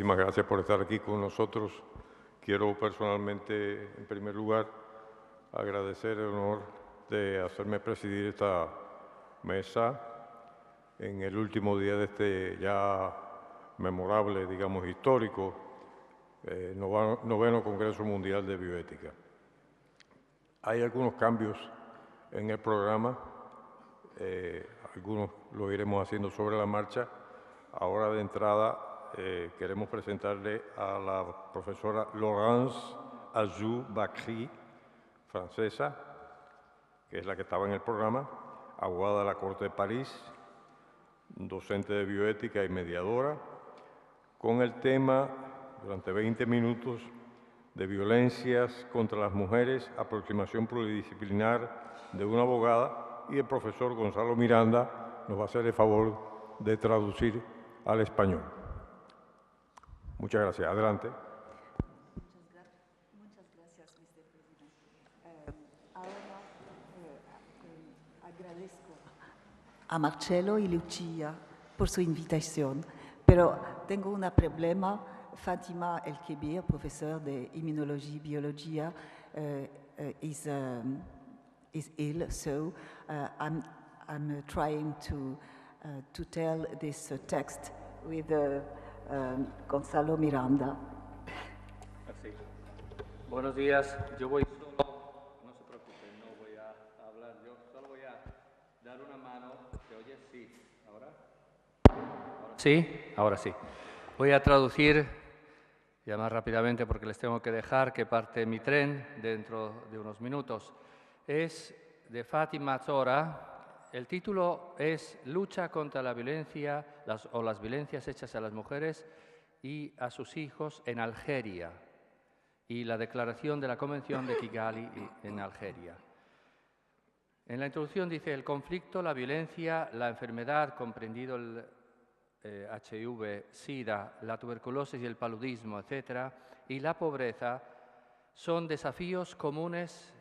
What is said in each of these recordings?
muchísimas gracias por estar aquí con nosotros. Quiero personalmente, en primer lugar, agradecer el honor de hacerme presidir esta mesa en el último día de este ya memorable, digamos, histórico, noveno Congreso Mundial de Bioética. Hay algunos cambios en el programa, algunos lo iremos haciendo sobre la marcha. Ahora de entrada queremos presentarle a la profesora Laurence Azou-Bakri, francesa, que es la que estaba en el programa, abogada de la Corte de París, docente de bioética y mediadora, con el tema, durante 20 minutos, de violencias contra las mujeres, aproximación pluridisciplinar de una abogada, y el profesor Gonzalo Miranda nos va a hacer el favor de traducir al español. Muchas gracias. Adelante. Muchas gracias, Mr. Presidente. Ahora agradezco a Marcelo y Lucia por su invitación, pero tengo un problema. Fátima El-Kebir, professor de immunology, biologia, is ill, so I'm trying to tell this text with Gonzalo Miranda. Así. Buenos días, yo voy solo, no se preocupen, no voy a hablar yo, solo voy a dar una mano, ¿se oye? Sí, ¿ahora? ¿Sí? Ahora sí. Voy a traducir ya más rápidamente porque les tengo que dejar que parte mi tren dentro de unos minutos. Es de Fátima Zora. El título es Lucha contra la violencia o las violencias hechas a las mujeres y a sus hijos en Algeria y la declaración de la Convención de Kigali en Algeria. En la introducción dice el conflicto, la violencia, la enfermedad, comprendido el HIV, SIDA, la tuberculosis y el paludismo, etc., y la pobreza son desafíos comunes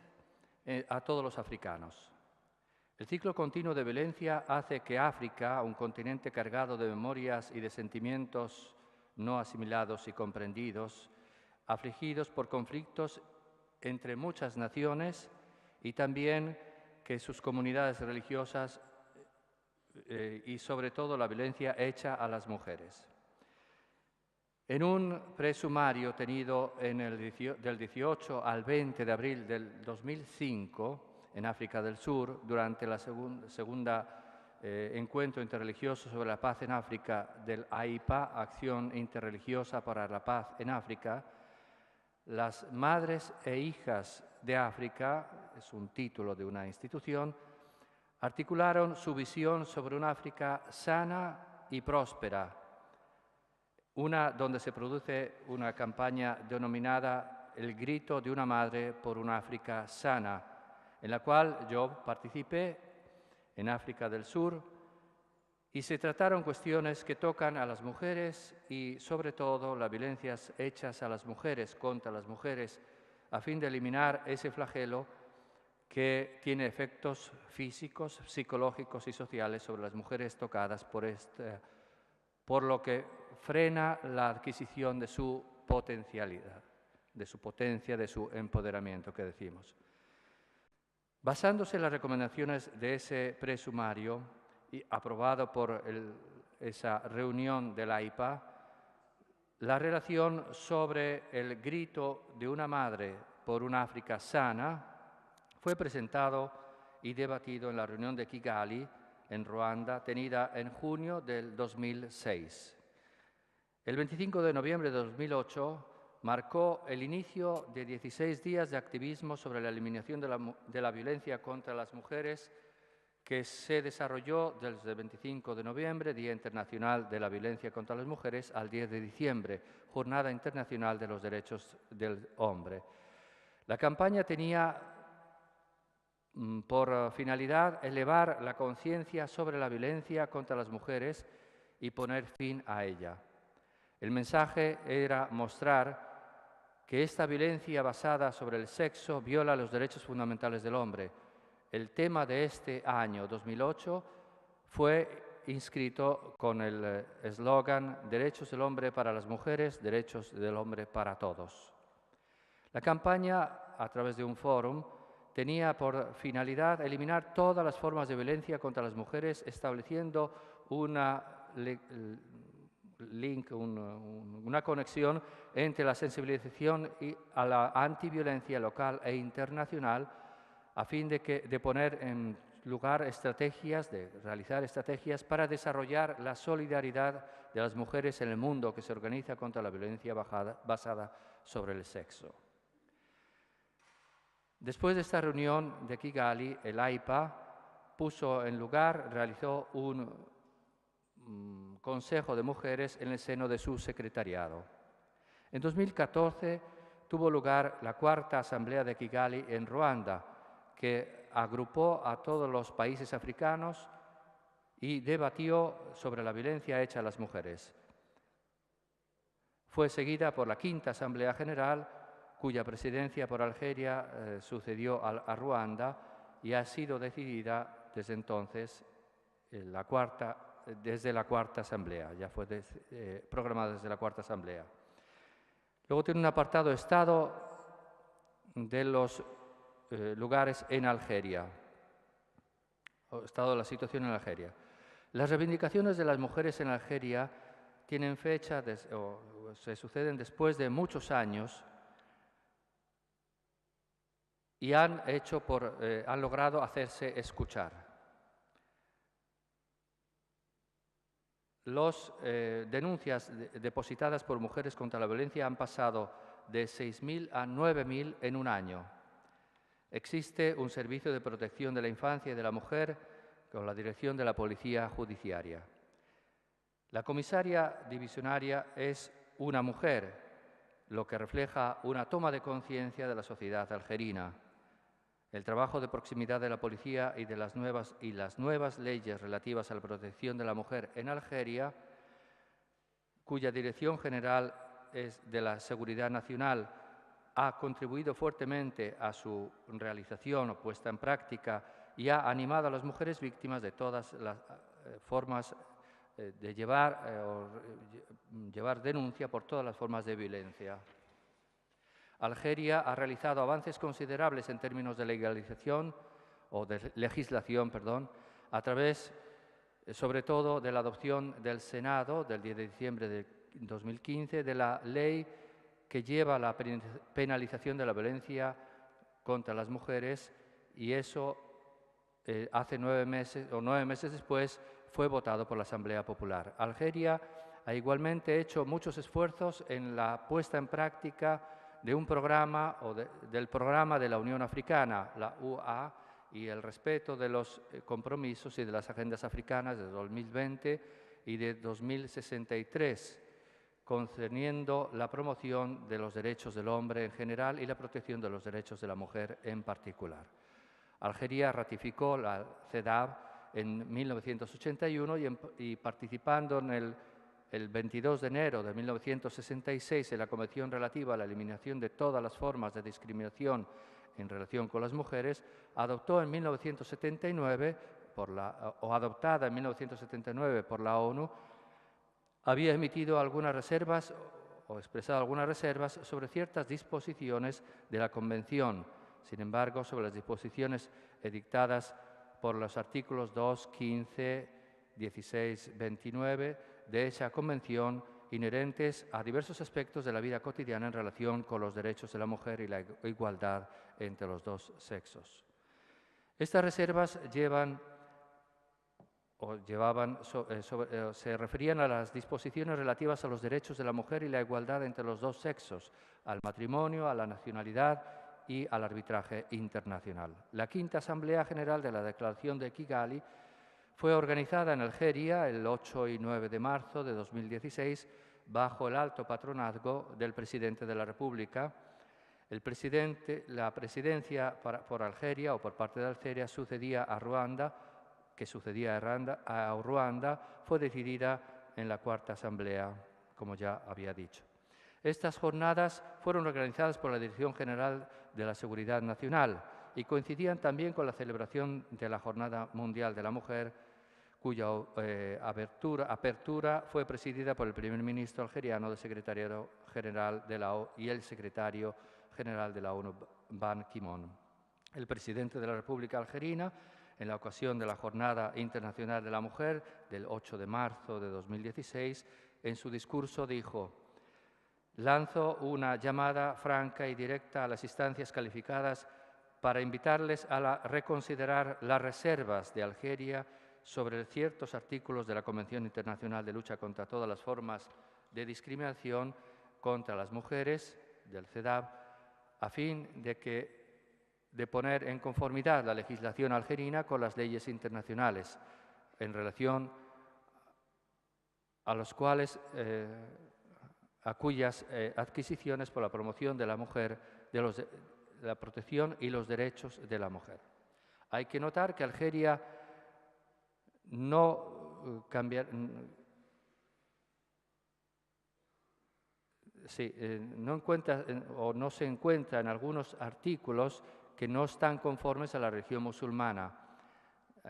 a todos los africanos. El ciclo continuo de violencia hace que África, un continente cargado de memorias y de sentimientos no asimilados y comprendidos, afligidos por conflictos entre muchas naciones y también que sus comunidades religiosas y sobre todo la violencia hecha a las mujeres. En un presumario tenido del 18 al 20 de abril del 2005 en África del Sur, durante la segunda encuentro interreligioso sobre la paz en África del AIPA, Acción Interreligiosa para la Paz en África, las madres e hijas de África, es un título de una institución, articularon su visión sobre una África sana y próspera, una donde se produce una campaña denominada El grito de una madre por una África sana, en la cual yo participé en África del Sur, y se trataron cuestiones que tocan a las mujeres y sobre todo las violencias hechas a las mujeres, contra las mujeres, a fin de eliminar ese flagelo que tiene efectos físicos, psicológicos y sociales sobre las mujeres tocadas por lo que frena la adquisición de su potencialidad, de su potencia, de su empoderamiento, que decimos. Basándose en las recomendaciones de ese presumario y aprobado por esa reunión de la AIPA, la relación sobre el grito de una madre por una África sana fue presentado y debatido en la reunión de Kigali, en Ruanda, tenida en junio del 2006. El 25 de noviembre de 2008 marcó el inicio de 16 días de activismo sobre la eliminación de la violencia contra las mujeres, que se desarrolló desde el 25 de noviembre, Día Internacional de la Violencia contra las Mujeres, al 10 de diciembre, Jornada Internacional de los Derechos del Hombre. La campaña tenía por finalidad elevar la conciencia sobre la violencia contra las mujeres y poner fin a ella. El mensaje era mostrar que esta violencia basada sobre el sexo viola los derechos fundamentales del hombre. El tema de este año, 2008, fue inscrito con el eslogan Derechos del hombre para las mujeres, derechos del hombre para todos. La campaña, a través de un fórum, tenía por finalidad eliminar todas las formas de violencia contra las mujeres, estableciendo una conexión entre la sensibilización a la antiviolencia local e internacional, a fin de poner en lugar estrategias, de realizar estrategias para desarrollar la solidaridad de las mujeres en el mundo que se organiza contra la violencia basada sobre el sexo. Después de esta reunión de Kigali, el AIPA realizó un Consejo de Mujeres en el seno de su secretariado. En 2014 tuvo lugar la cuarta Asamblea de Kigali en Ruanda, que agrupó a todos los países africanos y debatió sobre la violencia hecha a las mujeres. Fue seguida por la quinta Asamblea General, cuya presidencia por Algeria sucedió a Ruanda y ha sido decidida desde entonces desde la cuarta Asamblea, ya fue programada desde la cuarta Asamblea. Luego tiene un apartado Estado de los lugares en Algeria, estado de la situación en Algeria. Las reivindicaciones de las mujeres en Algeria tienen fecha, se suceden después de muchos años y han logrado hacerse escuchar. Las denuncias depositadas por mujeres contra la violencia han pasado de 6.000 a 9.000 en un año. Existe un servicio de protección de la infancia y de la mujer con la dirección de la Policía Judiciaria. La comisaria divisionaria es una mujer, lo que refleja una toma de conciencia de la sociedad algerina. El trabajo de proximidad de la policía y las nuevas leyes relativas a la protección de la mujer en Algeria, cuya Dirección General es de la Seguridad Nacional, ha contribuido fuertemente a su realización o puesta en práctica y ha animado a las mujeres víctimas de todas las formas de llevar denuncia por todas las formas de violencia. Algeria ha realizado avances considerables en términos de legislación, a través, sobre todo, de la adopción del Senado del 10 de diciembre de 2015 de la ley que lleva a la penalización de la violencia contra las mujeres, y eso hace 9 meses después fue votado por la Asamblea Popular. Algeria ha igualmente hecho muchos esfuerzos en la puesta en práctica de un programa del programa de la Unión Africana, la UA, y el respeto de los compromisos y de las agendas africanas de 2020 y de 2063, concerniendo la promoción de los derechos del hombre en general y la protección de los derechos de la mujer en particular. Algeria ratificó la CEDAW en 1981 y participando en el 22 de enero de 1966 en la Convención relativa a la eliminación de todas las formas de discriminación en relación con las mujeres, adoptada en 1979 por la ONU, había emitido algunas reservas o expresado algunas reservas sobre ciertas disposiciones de la Convención. Sin embargo, sobre las disposiciones edictadas por los artículos 2, 15, 16, 29 de esa Convención, inherentes a diversos aspectos de la vida cotidiana en relación con los derechos de la mujer y la igualdad entre los dos sexos. Estas reservas se referían a las disposiciones relativas a los derechos de la mujer y la igualdad entre los dos sexos, al matrimonio, a la nacionalidad y al arbitraje internacional. La quinta Asamblea General de la Declaración de Kigali fue organizada en Algeria el 8 y 9 de marzo de 2016 bajo el alto patronazgo del presidente de la República. La presidencia por Algeria o por parte de Algeria sucedía a Ruanda, fue decidida en la cuarta Asamblea, como ya había dicho. Estas jornadas fueron organizadas por la Dirección General de la Seguridad Nacional y coincidían también con la celebración de la Jornada Mundial de la Mujer, cuya apertura fue presidida por el primer ministro algeriano, el secretario general de la ONU y el secretario general de la ONU, Ban Ki-moon. El presidente de la República Algerina, en la ocasión de la Jornada Internacional de la Mujer del 8 de marzo de 2016, en su discurso dijo: «Lanzo una llamada franca y directa a las instancias calificadas para invitarles a reconsiderar las reservas de Algeria sobre ciertos artículos de la Convención Internacional de Lucha contra todas las formas de discriminación contra las mujeres, del CEDAW, a fin de poner en conformidad la legislación algerina con las leyes internacionales en relación a los cuales a cuyas adquisiciones por la promoción de la mujer, de la protección y los derechos de la mujer». Hay que notar que Algeria no se encuentra en algunos artículos que no están conformes a la religión musulmana,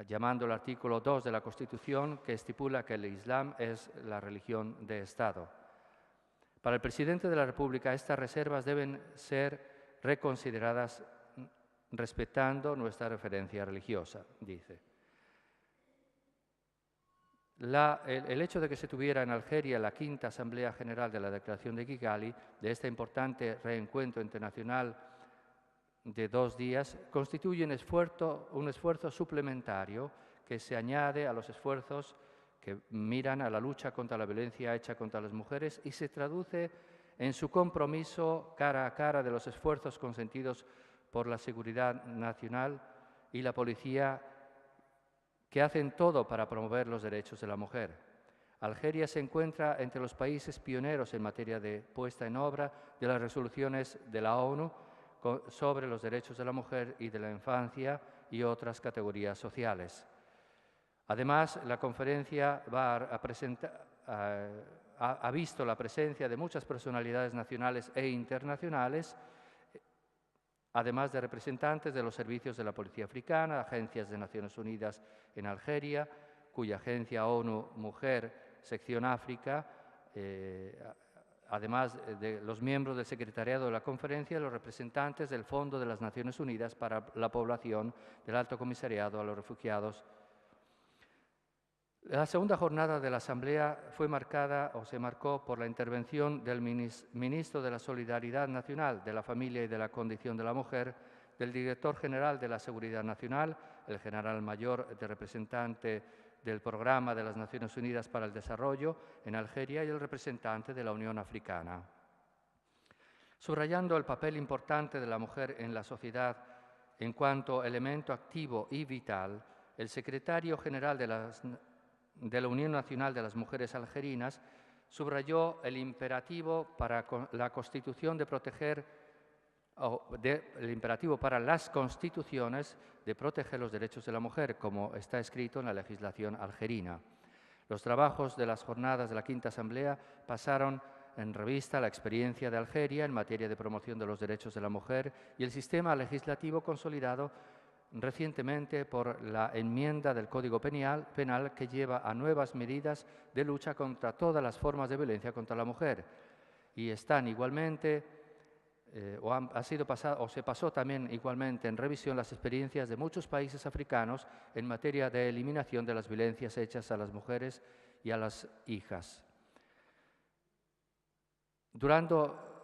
llamando el artículo 2 de la Constitución, que estipula que el Islam es la religión de Estado. Para el presidente de la República, estas reservas deben ser reconsideradas respetando nuestra referencia religiosa, dice. El hecho de que se tuviera en Algeria la quinta Asamblea General de la Declaración de Kigali, de este importante reencuentro internacional de 2 días, constituye un esfuerzo suplementario que se añade a los esfuerzos que miran a la lucha contra la violencia hecha contra las mujeres y se traduce en su compromiso cara a cara de los esfuerzos consentidos por la Seguridad Nacional y la Policía, que hacen todo para promover los derechos de la mujer. Algeria se encuentra entre los países pioneros en materia de puesta en obra de las resoluciones de la ONU sobre los derechos de la mujer y de la infancia y otras categorías sociales. Además, la conferencia ha visto la presencia de muchas personalidades nacionales e internacionales, además de representantes de los servicios de la Policía Africana, agencias de Naciones Unidas en Algeria, cuya agencia ONU Mujer, sección África, además de los miembros del secretariado de la conferencia y los representantes del Fondo de las Naciones Unidas para la Población, del Alto Comisariado a los Refugiados. La segunda jornada de la Asamblea se marcó por la intervención del ministro de la Solidaridad Nacional, de la Familia y de la Condición de la Mujer, del director general de la Seguridad Nacional, el general mayor de representante del Programa de las Naciones Unidas para el Desarrollo en Algeria y el representante de la Unión Africana. Subrayando el papel importante de la mujer en la sociedad en cuanto elemento activo y vital, el secretario general de la Unión Nacional de las Mujeres Algerinas subrayó el imperativo para la Constitución de proteger, el imperativo para las constituciones de proteger los derechos de la mujer, como está escrito en la legislación algerina. Los trabajos de las jornadas de la Quinta Asamblea pasaron en revista la experiencia de Algeria en materia de promoción de los derechos de la mujer y el sistema legislativo consolidado recientemente por la enmienda del Código Penal que lleva a nuevas medidas de lucha contra todas las formas de violencia contra la mujer. Y están igualmente, se pasó también igualmente en revisión las experiencias de muchos países africanos en materia de eliminación de las violencias hechas a las mujeres y a las hijas.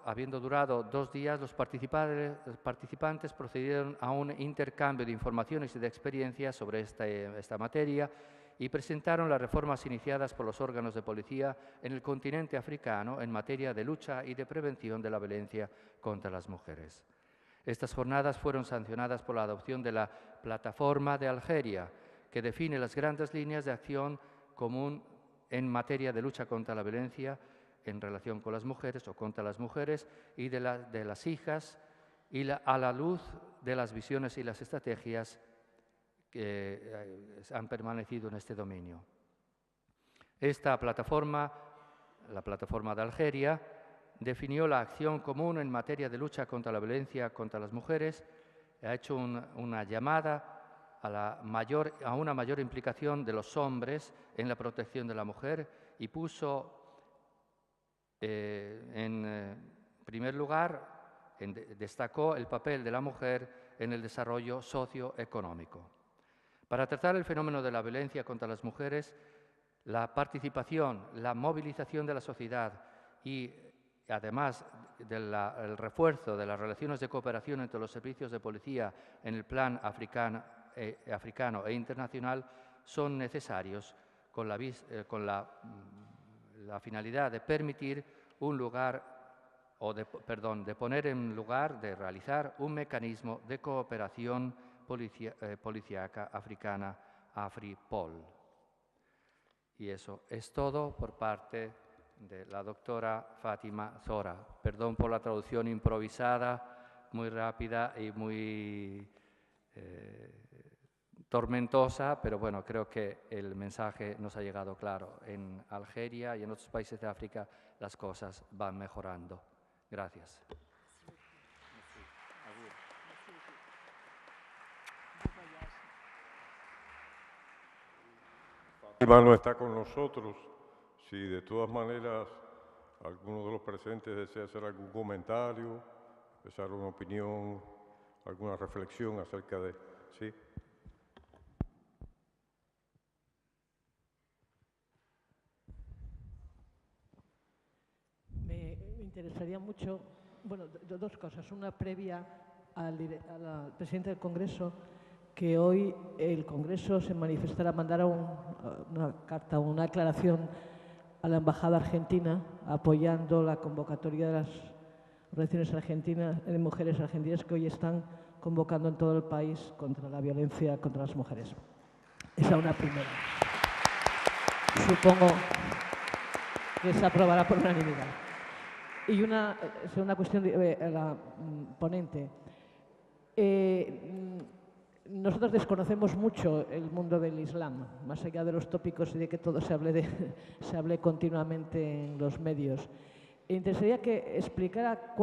Habiendo durado 2 días, los participantes procedieron a un intercambio de informaciones y de experiencias sobre esta materia y presentaron las reformas iniciadas por los órganos de policía en el continente africano en materia de lucha y de prevención de la violencia contra las mujeres. Estas jornadas fueron sancionadas por la adopción de la Plataforma de Algeria, que define las grandes líneas de acción común en materia de lucha contra la violencia en relación con las mujeres o contra las mujeres y de las hijas y a la luz de las visiones y las estrategias que han permanecido en este dominio. Esta plataforma, la Plataforma de Algeria, definió la acción común en materia de lucha contra la violencia contra las mujeres, ha hecho una llamada a una mayor implicación de los hombres en la protección de la mujer y puso en primer lugar, destacó el papel de la mujer en el desarrollo socioeconómico. Para tratar el fenómeno de la violencia contra las mujeres, la participación, la movilización de la sociedad y además del refuerzo de las relaciones de cooperación entre los servicios de policía en el plan africano e internacional son necesarios con la finalidad de permitir de poner en lugar, de realizar un mecanismo de cooperación policíaca africana, AFRIPOL. Y eso es todo por parte de la doctora Fátima Zora. Perdón por la traducción improvisada, muy rápida y muy tormentosa, pero bueno, creo que el mensaje nos ha llegado claro. En Algeria y en otros países de África las cosas van mejorando. Gracias. Fátima no está con nosotros. Si de todas maneras alguno de los presentes desea hacer algún comentario, expresar una opinión, alguna reflexión acerca de... ¿Sí? Me interesaría mucho, bueno, dos cosas. Una previa al presidente del Congreso, que hoy el Congreso se manifestará, mandará una carta, una aclaración a la Embajada Argentina apoyando la convocatoria de las organizaciones argentinas, de mujeres argentinas que hoy están convocando en todo el país contra la violencia contra las mujeres. Esa es una primera. Supongo que se aprobará por unanimidad. Y una segunda cuestión de la ponente. Nosotros desconocemos mucho el mundo del Islam, más allá de los tópicos y de que todo se hable continuamente en los medios. Me interesaría que explicara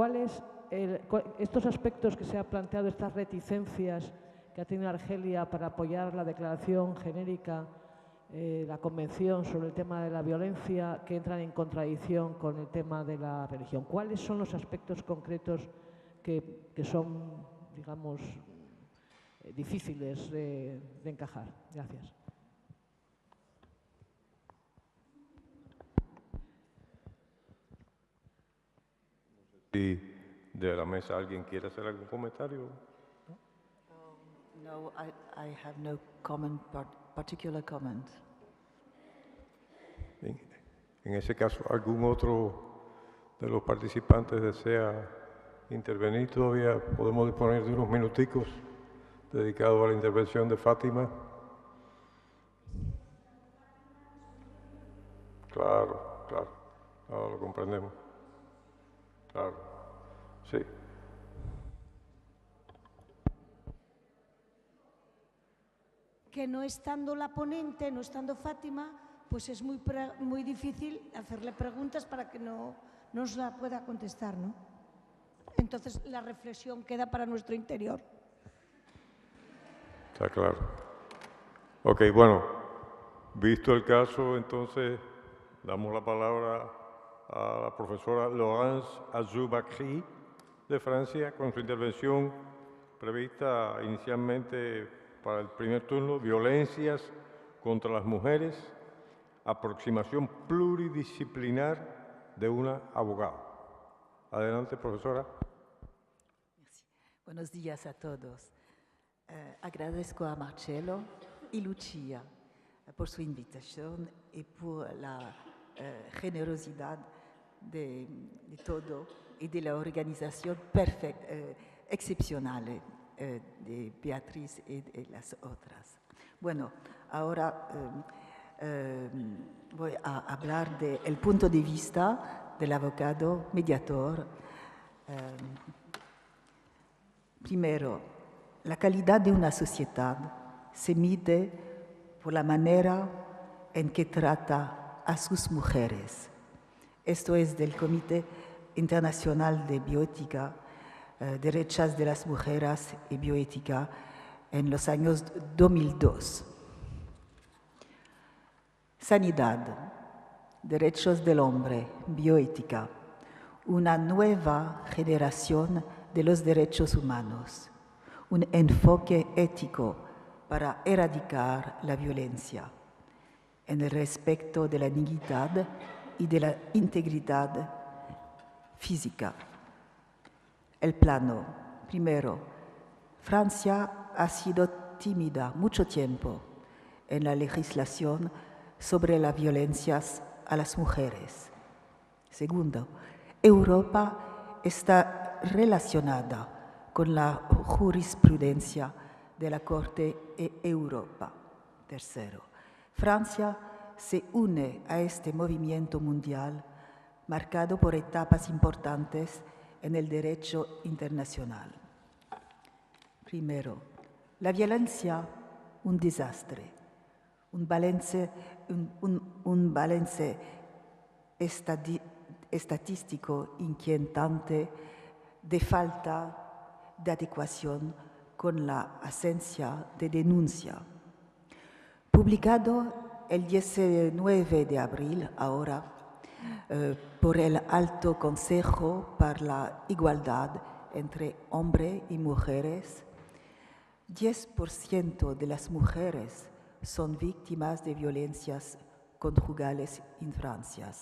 estos aspectos que se ha planteado, estas reticencias que ha tenido Argelia para apoyar la declaración genérica, la convención sobre el tema de la violencia, que entran en contradicción con el tema de la religión. ¿Cuáles son los aspectos concretos que son, digamos, difíciles de encajar? Gracias. Si de la mesa alguien quiere hacer algún comentario. No, I have no particular comment. En ese caso, ¿algún otro de los participantes desea intervenir? Todavía podemos disponer de unos minuticos dedicados a la intervención de Fátima. Claro, ahora lo comprendemos. Claro, sí. Que no estando la ponente, no estando Fátima, pues es muy difícil hacerle preguntas para que no nos la pueda contestar, ¿no? Entonces la reflexión queda para nuestro interior. Está claro. Ok, bueno, visto el caso, entonces damos la palabra a la profesora Laurence Azou-Bakri de Francia con su intervención prevista inicialmente para el primer turno, violencias contra las mujeres, aproximación pluridisciplinar de una abogada. Adelante, profesora. Merci. Buenos días a todos. Agradezco a Marcello y Lucia por su invitación y por la generosidad de todo y de la organización excepcional de Beatriz y de las otras. Bueno, ahora voy a hablar del punto de vista del abogado mediador. Primero, la calidad de una sociedad se mide por la manera en que trata a sus mujeres. Esto es del Comité Internacional de Bioética, Derechos de las Mujeres y Bioética en los años 2002. Sanidad, derechos del hombre, bioética, una nueva generación de los derechos humanos, un enfoque ético para erradicar la violencia, en el respeto de la dignidad y de la integridad física. El plano. Primero, Francia ha sido tímida mucho tiempo en la legislación sobre las violencias a las mujeres. Segundo, Europa está relacionada con la jurisprudencia de la Corte Europa. Tercero, Francia se une a este movimiento mundial marcado por etapas importantes en el derecho internacional. Primero, la violencia, un desastre, un balance estadístico inquietante de falta de adecuación con la ausencia de denuncia. Publicado el 19 de abril, ahora, por el Alto Consejo para la Igualdad entre Hombres y Mujeres, 10% de las mujeres son víctimas de violencias conjugales en Francia.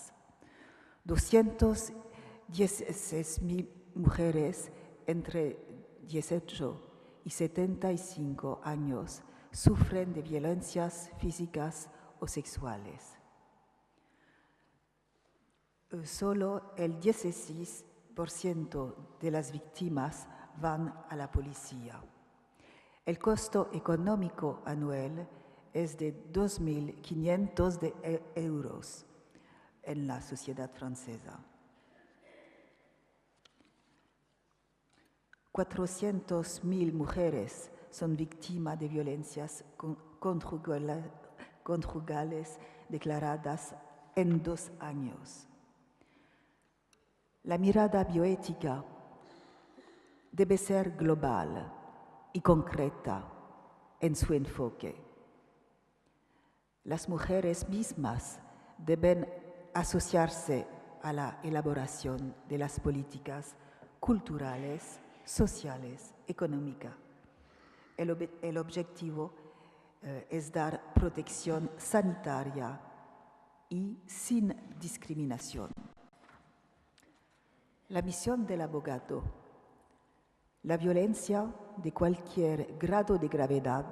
216.000 mujeres entre 18 y 75 años sufren de violencias físicas o sexuales. Solo el 16% de las víctimas van a la policía. El costo económico anual es de 2.500 euros en la sociedad francesa. 400.000 mujeres son víctimas de violencias conjugales declaradas en 2 años. La mirada bioética debe ser global y concreta en su enfoque. Las mujeres mismas deben asociarse a la elaboración de las políticas culturales, sociales, económicas. El objetivo es dar protección sanitaria y sin discriminación. La misión del abogado. La violencia de cualquier grado de gravedad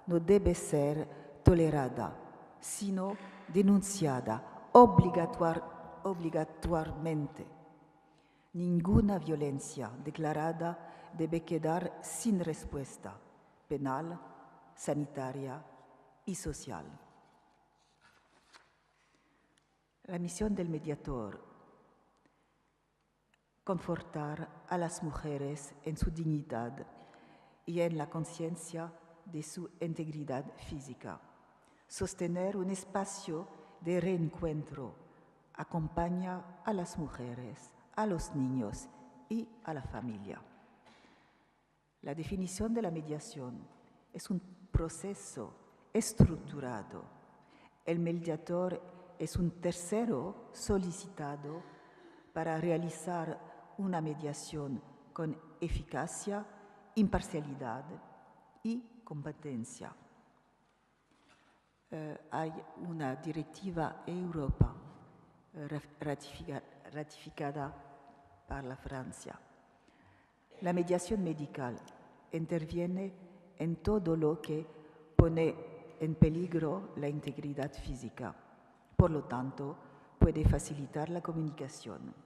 no debe ser tolerada, sino denunciada obligatoriamente. Ninguna violencia declarada debe quedar sin respuesta penal, sanitaria y social. La misión del mediador. Confortar a las mujeres en su dignidad y en la conciencia de su integridad física. Sostener un espacio de reencuentro. Acompaña a las mujeres, a los niños y a la familia. La definición de la mediación es un proceso estructurado. El mediador es un tercero solicitado para realizar una mediación con eficacia, imparcialidad y competencia. Hay una directiva Europa ratificada por la Francia. La mediación medical interviene en todo lo que pone en peligro la integridad física. Por lo tanto, puede facilitar la comunicación.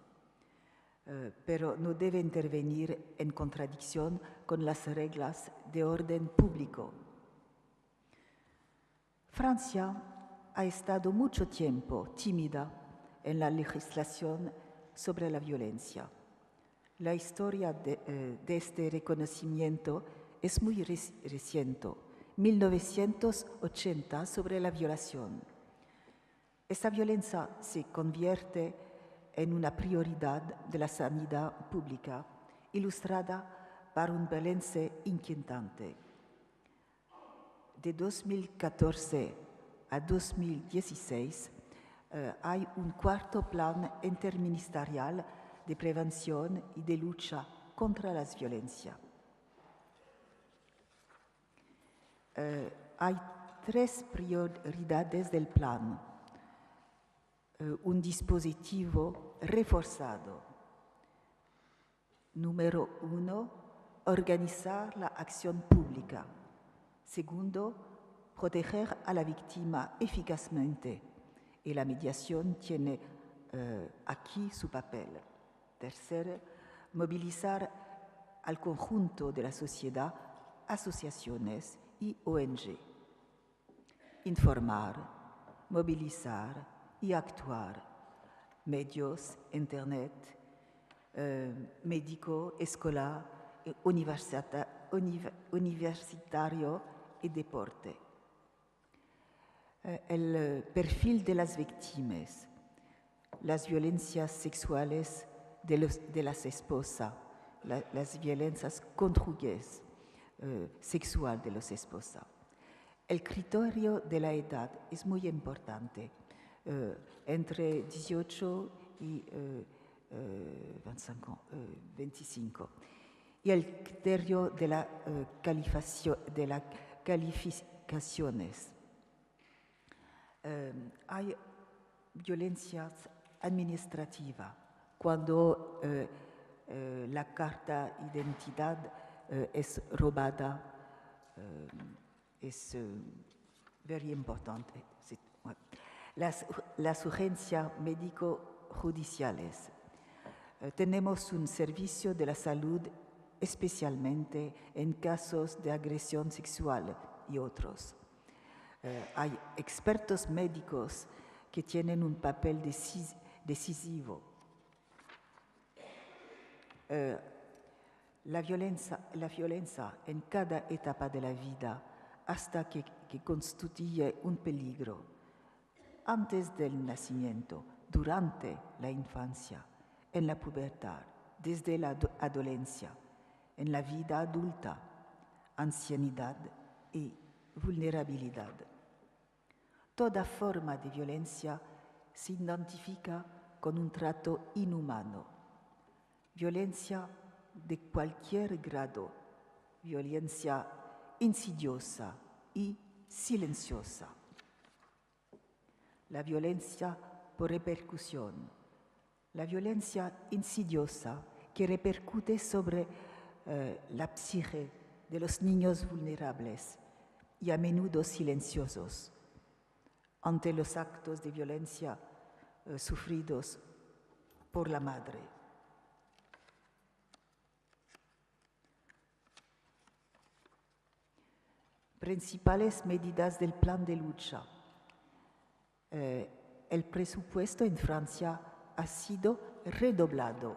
Pero no debe intervenir en contradicción con las reglas de orden público. Francia ha estado mucho tiempo tímida en la legislación sobre la violencia. La historia de este reconocimiento es muy reciente, 1980, sobre la violación. Esta violencia se convierte en una prioridad de la sanidad pública, ilustrada por un balance inquietante. de 2014 a 2016 hay un cuarto plan interministerial de prevención y de lucha contra la violencia. Hay 3 prioridades del plan. Un dispositivo reforzado. Número 1, organizar la acción pública. Segundo, proteger a la víctima eficazmente. Y la mediación tiene aquí su papel. Tercero, movilizar al conjunto de la sociedad, asociaciones y ONG. Informar, movilizar y actuar. Medios, internet, médico, escolar, universitario y deporte. El perfil de las víctimas, las violencias sexuales de las esposas, las violencias cónyuges sexuales de las esposas. El criterio de la edad es muy importante, entre 18 y 25. Y el criterio de la calificaciones. Hay violencia administrativa cuando la carta de identidad es robada, es muy importante. Las urgencias médico-judiciales. Tenemos un servicio de la salud especialmente en casos de agresión sexual y otros. Hay expertos médicos que tienen un papel decisivo. La violencia en cada etapa de la vida hasta que constituye un peligro. Antes del nacimiento, durante la infancia, en la pubertad, desde la adolescencia, en la vida adulta, ancianidad y vulnerabilidad. Toda forma de violencia se identifica con un trato inhumano. Violencia de cualquier grado, violencia insidiosa y silenciosa. La violencia por repercusión. La violencia insidiosa que repercute sobre la psique de los niños vulnerables y a menudo silenciosos ante los actos de violencia sufridos por la madre. Principales medidas del plan de lucha. El presupuesto en Francia ha sido redoblado.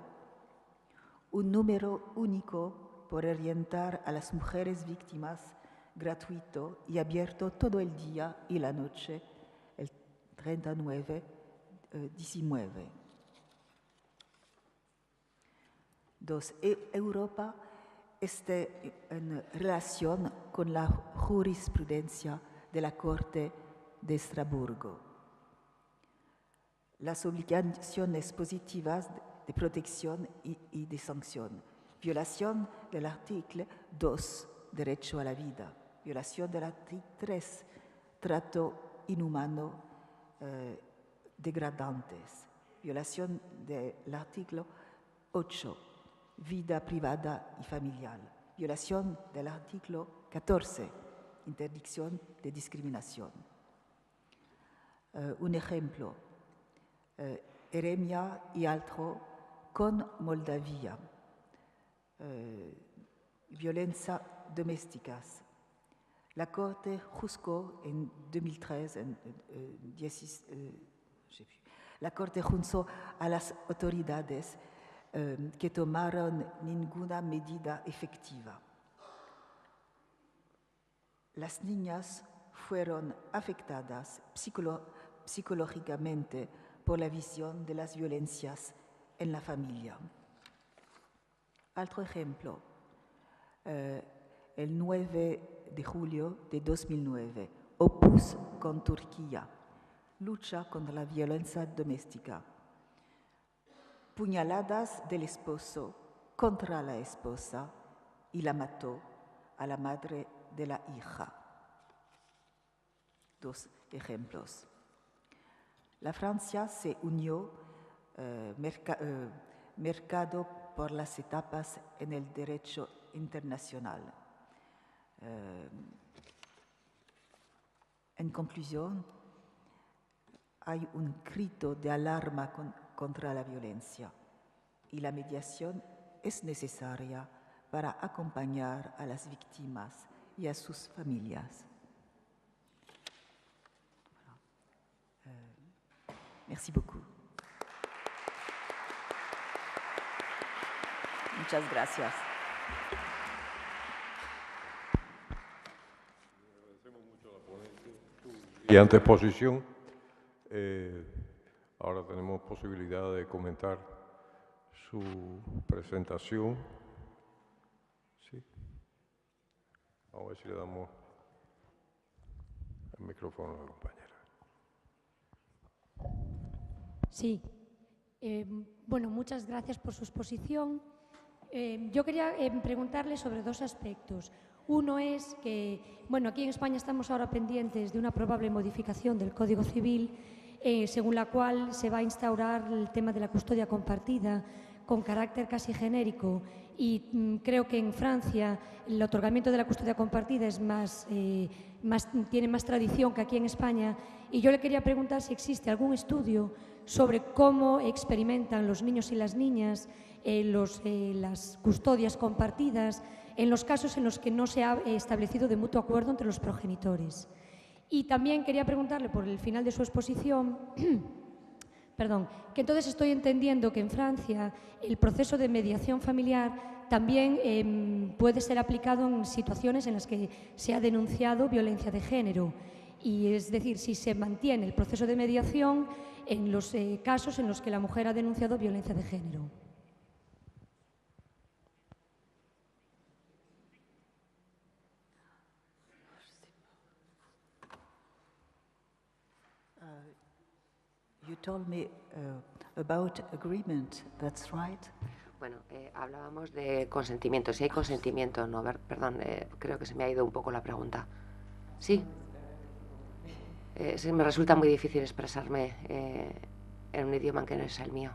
Un número único por orientar a las mujeres víctimas gratuito y abierto todo el día y la noche, el 39-19. Europa está en relación con la jurisprudencia de la Corte de Estrasburgo. Las obligaciones positivas de protección y de sanción. Violación del artículo 2, derecho a la vida. Violación del artículo 3, trato inhumano degradantes. Violación del artículo 8, vida privada y familiar. Violación del artículo 14, interdicción de discriminación. Un ejemplo, Eremia y Altro con Moldavia. Violencia domésticas. La Corte juzgó en 2013, la Corte juzgó a las autoridades que tomaron ninguna medida efectiva. Las niñas fueron afectadas psicológicamente por la visión de las violencias en la familia. Otro ejemplo, el 9 de julio de 2009, Opus con Turquía, lucha contra la violencia doméstica. Puñaladas del esposo contra la esposa y la mató a la madre de la hija. 2 ejemplos. La Francia se unió mercado por las etapas en el derecho internacional. En conclusión, hay un grito de alarma contra la violencia y la mediación es necesaria para acompañar a las víctimas y a sus familias. Merci beaucoup. Muchas gracias. Agradecemos mucho a la ponencia y anteposición. Ahora tenemos posibilidad de comentar su presentación. ¿Sí? Vamos a ver si le damos el micrófono a la compañera. Sí. Bueno, muchas gracias por su exposición. Yo quería preguntarle sobre 2 aspectos. Uno es que, bueno, aquí en España estamos ahora pendientes de una probable modificación del Código Civil, según la cual se va a instaurar el tema de la custodia compartida con carácter casi genérico, y creo que en Francia el otorgamiento de la custodia compartida es tiene más tradición que aquí en España, y yo le quería preguntar si existe algún estudio sobre cómo experimentan los niños y las niñas las custodias compartidas en los casos en los que no se ha establecido de mutuo acuerdo entre los progenitores. Y también quería preguntarle, por el final de su exposición, perdón, que entonces estoy entendiendo que en Francia el proceso de mediación familiar también puede ser aplicado en situaciones en las que se ha denunciado violencia de género. Y es decir, si se mantiene el proceso de mediación en los casos en los que la mujer ha denunciado violencia de género. You told me about agreement, that's right? Bueno, hablábamos de consentimiento. Si hay consentimiento, no, perdón, creo que se me ha ido un poco la pregunta. Sí. Me resulta muy difícil expresarme en un idioma que no es el mío.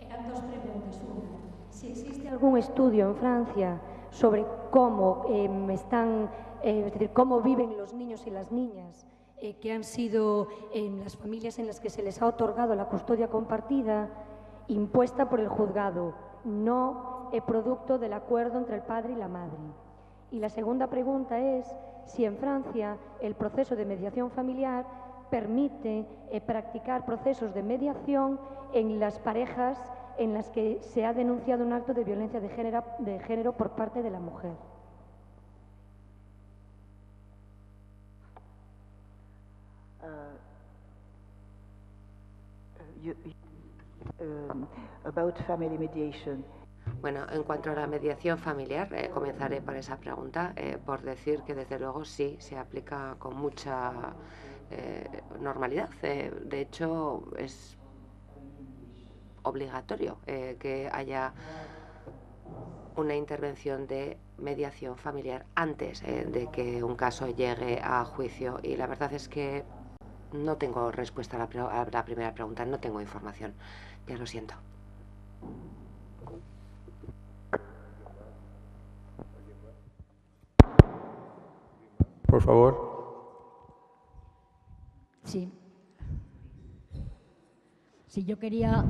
Eran 2 preguntas. Una, si existe algún estudio en Francia sobre cómo es decir, cómo viven los niños y las niñas que han sido en las familias en las que se les ha otorgado la custodia compartida impuesta por el juzgado, no producto del acuerdo entre el padre y la madre. Y la segunda pregunta es si en Francia el proceso de mediación familiar permite practicar procesos de mediación en las parejas en las que se ha denunciado un acto de violencia de género por parte de la mujer. About family mediation. Bueno, en cuanto a la mediación familiar, comenzaré por esa pregunta, por decir que desde luego sí, se aplica con mucha normalidad. De hecho, es obligatorio que haya una intervención de mediación familiar antes de que un caso llegue a juicio, y la verdad es que no tengo respuesta a la primera pregunta, no tengo información, ya lo siento. Por favor. Sí. Sí, yo quería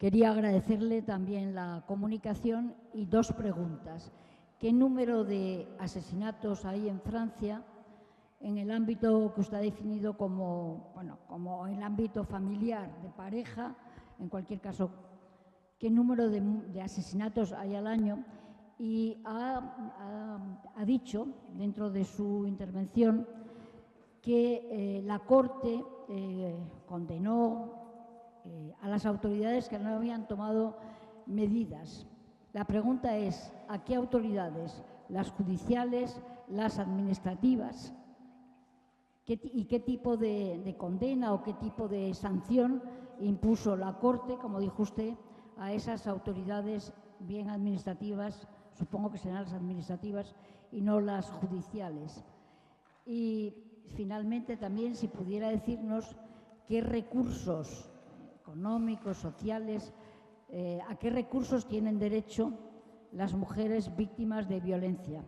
agradecerle también la comunicación y 2 preguntas. ¿Qué número de asesinatos hay en Francia en el ámbito que usted ha definido como el ámbito familiar, de pareja? En cualquier caso, ¿qué número de asesinatos hay al año? Y ha dicho, dentro de su intervención, que la Corte condenó a las autoridades que no habían tomado medidas. La pregunta es, ¿a qué autoridades? ¿Las judiciales, las administrativas? ¿Y qué tipo de condena o qué tipo de sanción impuso la Corte, como dijo usted, a esas autoridades bien administrativas, supongo que serán las administrativas y no las judiciales? Y finalmente también, si pudiera decirnos qué recursos económicos, sociales, a qué recursos tienen derecho las mujeres víctimas de violencia.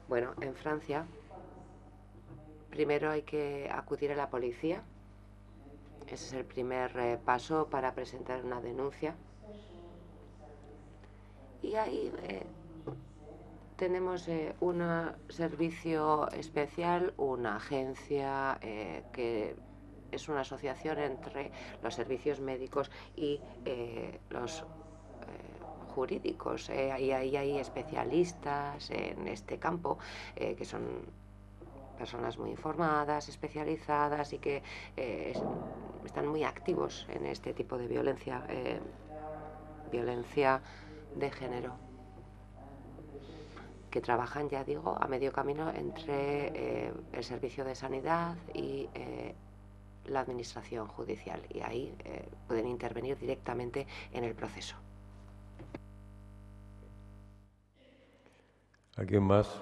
Bueno, en Francia, primero hay que acudir a la policía. Ese es el primer paso para presentar una denuncia. Y ahí tenemos un servicio especial, una agencia que es una asociación entre los servicios médicos y los jurídicos. Y ahí hay especialistas en este campo que son personas muy informadas, especializadas y que están muy activos en este tipo de violencia, violencia de género, que trabajan, ya digo, a medio camino entre el servicio de sanidad y la administración judicial, y ahí pueden intervenir directamente en el proceso. ¿Alguien más?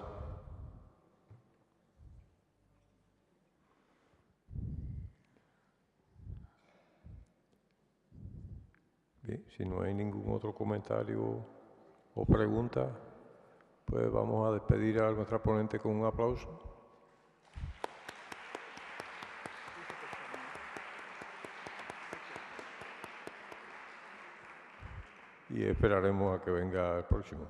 Bien, si no hay ningún otro comentario o pregunta, pues vamos a despedir a nuestra ponente con un aplauso. Y esperaremos a que venga el próximo.